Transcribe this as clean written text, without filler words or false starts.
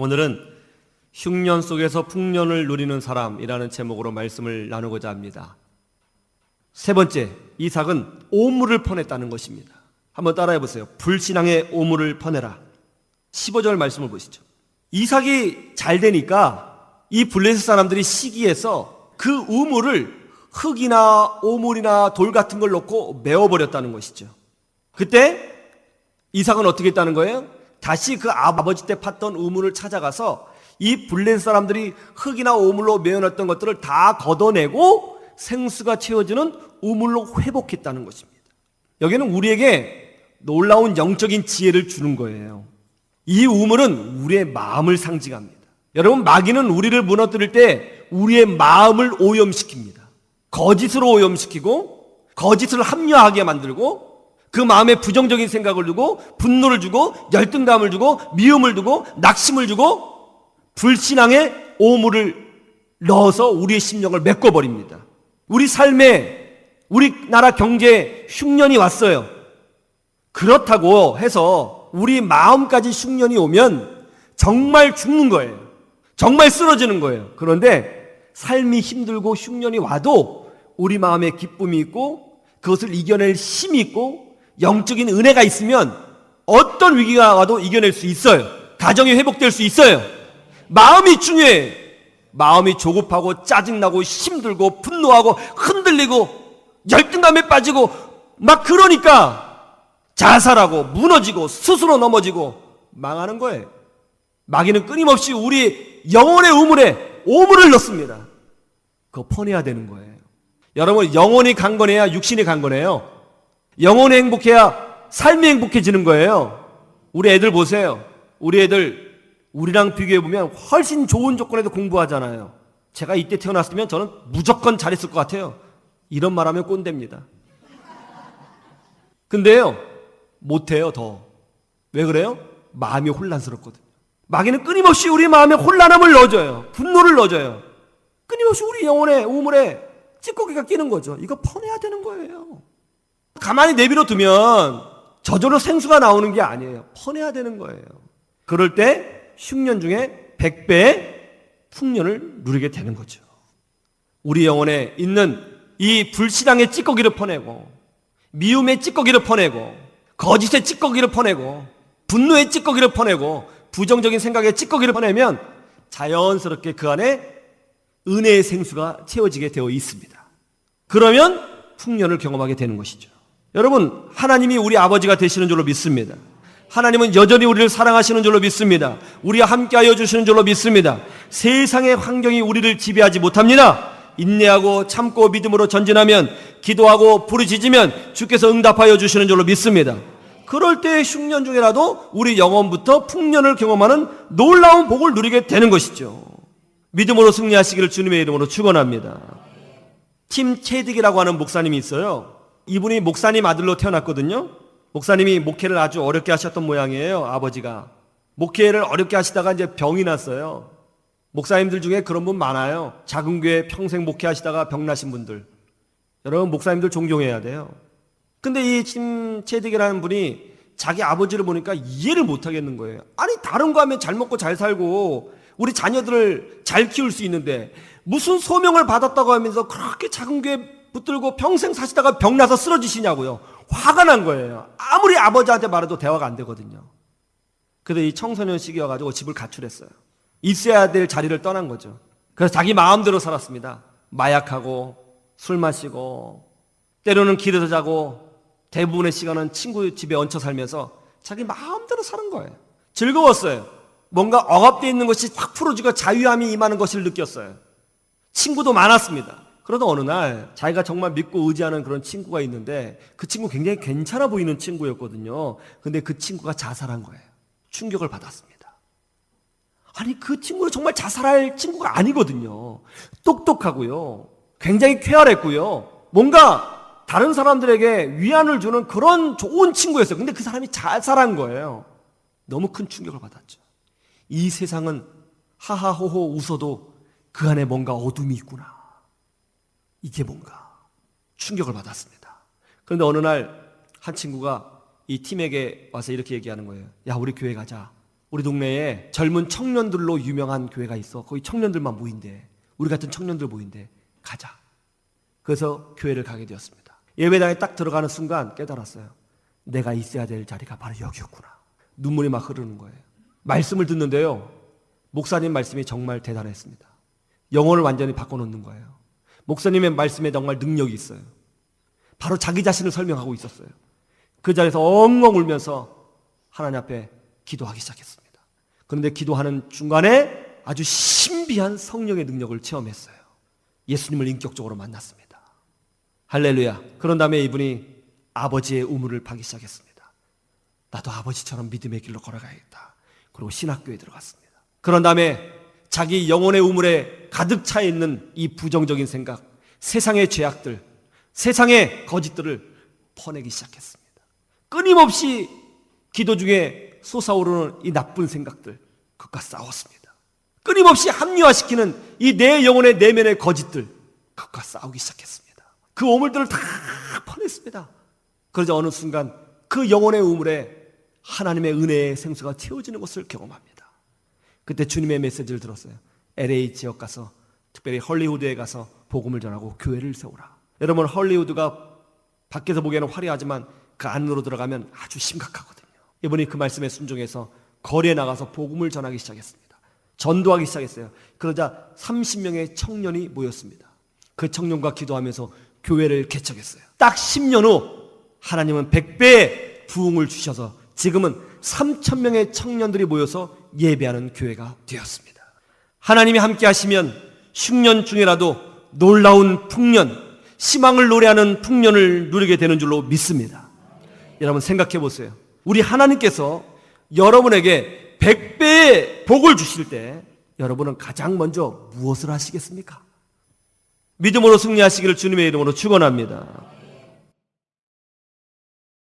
오늘은 흉년 속에서 풍년을 누리는 사람이라는 제목으로 말씀을 나누고자 합니다. 세 번째, 이삭은 오물을 퍼냈다는 것입니다. 한번 따라해 보세요. 불신앙의 오물을 퍼내라. 15절 말씀을 보시죠. 이삭이 잘 되니까 이 블레셋 사람들이 시기해서 그 우물을 흙이나 오물이나 돌 같은 걸 넣고 메워버렸다는 것이죠. 그때 이삭은 어떻게 했다는 거예요? 다시 그 아버지 때 팠던 우물을 찾아가서 이 블레셋 사람들이 흙이나 오물로 메워놨던 것들을 다 걷어내고 생수가 채워지는 우물로 회복했다는 것입니다. 여기는 우리에게 놀라운 영적인 지혜를 주는 거예요. 이 우물은 우리의 마음을 상징합니다. 여러분, 마귀는 우리를 무너뜨릴 때 우리의 마음을 오염시킵니다. 거짓으로 오염시키고 거짓을 합리화하게 만들고 그 마음에 부정적인 생각을 두고 분노를 주고 열등감을 주고 미움을 두고 낙심을 주고 불신앙의 오물을 넣어서 우리의 심령을 메꿔버립니다. 우리 삶에 우리나라 경제에 흉년이 왔어요. 그렇다고 해서 우리 마음까지 흉년이 오면 정말 죽는 거예요. 정말 쓰러지는 거예요. 그런데 삶이 힘들고 흉년이 와도 우리 마음에 기쁨이 있고 그것을 이겨낼 힘이 있고 영적인 은혜가 있으면 어떤 위기가 와도 이겨낼 수 있어요. 가정이 회복될 수 있어요. 마음이 중요해. 마음이 조급하고 짜증나고 힘들고 분노하고 흔들리고 열등감에 빠지고 막 그러니까 자살하고 무너지고 스스로 넘어지고 망하는 거예요. 마귀는 끊임없이 우리 영혼의 우물에 오물을 넣습니다. 그거 퍼내야 되는 거예요. 여러분, 영혼이 강건해야 육신이 강건해요. 영혼이 행복해야 삶이 행복해지는 거예요. 우리 애들 보세요. 우리 애들 우리랑 비교해보면 훨씬 좋은 조건에도 공부하잖아요. 제가 이때 태어났으면 저는 무조건 잘했을 것 같아요. 이런 말하면 꼰대입니다. 근데요, 못해요. 더. 왜 그래요? 마음이 혼란스럽거든요. 마귀는 끊임없이 우리 마음에 혼란함을 넣어줘요. 분노를 넣어줘요. 끊임없이 우리 영혼의 우물에 찌꺼기가 끼는 거죠. 이거 퍼내야 되는 거예요. 가만히 내버려 두면 저절로 생수가 나오는 게 아니에요. 퍼내야 되는 거예요. 그럴 때 흉년 중에 100배의 풍년을 누리게 되는 거죠. 우리 영혼에 있는 이 불신앙의 찌꺼기를 퍼내고 미움의 찌꺼기를 퍼내고 거짓의 찌꺼기를 퍼내고 분노의 찌꺼기를 퍼내고 부정적인 생각의 찌꺼기를 퍼내면 자연스럽게 그 안에 은혜의 생수가 채워지게 되어 있습니다. 그러면 풍년을 경험하게 되는 것이죠. 여러분, 하나님이 우리 아버지가 되시는 줄로 믿습니다. 하나님은 여전히 우리를 사랑하시는 줄로 믿습니다. 우리와 함께하여 주시는 줄로 믿습니다. 세상의 환경이 우리를 지배하지 못합니다. 인내하고 참고 믿음으로 전진하면, 기도하고 부르짖으면 주께서 응답하여 주시는 줄로 믿습니다. 그럴 때의 흉년 중에라도 우리 영혼부터 풍년을 경험하는 놀라운 복을 누리게 되는 것이죠. 믿음으로 승리하시기를 주님의 이름으로 축원합니다. 팀 체딕이라고 하는 목사님이 있어요. 이분이 목사님 아들로 태어났거든요. 목사님이 목회를 아주 어렵게 하셨던 모양이에요. 아버지가 목회를 어렵게 하시다가 이제 병이 났어요. 목사님들 중에 그런 분 많아요. 작은 교회 평생 목회하시다가 병 나신 분들. 여러분, 목사님들 존경해야 돼요. 근데 이 팀 체딕이라는 분이 자기 아버지를 보니까 이해를 못 하겠는 거예요. 아니, 다른 거 하면 잘 먹고 잘 살고 우리 자녀들을 잘 키울 수 있는데 무슨 소명을 받았다고 하면서 그렇게 작은 교회 붙들고 평생 사시다가 병나서 쓰러지시냐고요. 화가 난 거예요. 아무리 아버지한테 말해도 대화가 안 되거든요. 그래서 이 청소년 시기여가지고 집을 가출했어요. 있어야 될 자리를 떠난 거죠. 그래서 자기 마음대로 살았습니다. 마약하고 술 마시고 때로는 길에서 자고 대부분의 시간은 친구 집에 얹혀 살면서 자기 마음대로 사는 거예요. 즐거웠어요. 뭔가 억압되어 있는 것이 확 풀어지고 자유함이 임하는 것을 느꼈어요. 친구도 많았습니다. 그러다 어느 날 자기가 정말 믿고 의지하는 그런 친구가 있는데 그 친구 굉장히 괜찮아 보이는 친구였거든요. 근데 그 친구가 자살한 거예요. 충격을 받았습니다. 아니, 그 친구는 정말 자살할 친구가 아니거든요. 똑똑하고요. 굉장히 쾌활했고요. 뭔가 다른 사람들에게 위안을 주는 그런 좋은 친구였어요. 근데 그 사람이 자살한 거예요. 너무 큰 충격을 받았죠. 이 세상은 하하호호 웃어도 그 안에 뭔가 어둠이 있구나. 이게 뭔가 충격을 받았습니다. 그런데 어느 날 한 친구가 이 팀에게 와서 이렇게 얘기하는 거예요. 야, 우리 교회 가자. 우리 동네에 젊은 청년들로 유명한 교회가 있어. 거기 청년들만 모인대. 우리 같은 청년들 모인대. 가자. 그래서 교회를 가게 되었습니다. 예배당에 딱 들어가는 순간 깨달았어요. 내가 있어야 될 자리가 바로 여기였구나. 눈물이 막 흐르는 거예요. 말씀을 듣는데요, 목사님 말씀이 정말 대단했습니다. 영혼을 완전히 바꿔놓는 거예요. 목사님의 말씀에 정말 능력이 있어요. 바로 자기 자신을 설명하고 있었어요. 그 자리에서 엉엉 울면서 하나님 앞에 기도하기 시작했습니다. 그런데 기도하는 중간에 아주 신비한 성령의 능력을 체험했어요. 예수님을 인격적으로 만났습니다. 할렐루야. 그런 다음에 이분이 아버지의 우물을 파기 시작했습니다. 나도 아버지처럼 믿음의 길로 걸어가야겠다. 그리고 신학교에 들어갔습니다. 그런 다음에 자기 영혼의 우물에 가득 차 있는 이 부정적인 생각, 세상의 죄악들, 세상의 거짓들을 퍼내기 시작했습니다. 끊임없이 기도 중에 솟아오르는 이 나쁜 생각들, 그것과 싸웠습니다. 끊임없이 합리화시키는 이 내 영혼의 내면의 거짓들, 그것과 싸우기 시작했습니다. 그 오물들을 다 퍼냈습니다. 그러자 어느 순간 그 영혼의 우물에 하나님의 은혜의 생수가 채워지는 것을 경험합니다. 그때 주님의 메시지를 들었어요. LA 지역 가서, 특별히 헐리우드에 가서 복음을 전하고 교회를 세우라. 여러분, 헐리우드가 밖에서 보기에는 화려하지만 그 안으로 들어가면 아주 심각하거든요. 이분이 그 말씀에 순종해서 거리에 나가서 복음을 전하기 시작했습니다. 전도하기 시작했어요. 그러자 30명의 청년이 모였습니다. 그 청년과 기도하면서 교회를 개척했어요. 딱 10년 후 하나님은 100배의 부흥을 주셔서 지금은 3,000명의 청년들이 모여서 예배하는 교회가 되었습니다. 하나님이 함께 하시면 흉년 중에라도 놀라운 풍년, 희망을 노래하는 풍년을 누리게 되는 줄로 믿습니다. 여러분 생각해 보세요. 우리 하나님께서 여러분에게 100배의 복을 주실 때 여러분은 가장 먼저 무엇을 하시겠습니까? 믿음으로 승리하시기를 주님의 이름으로 축원합니다.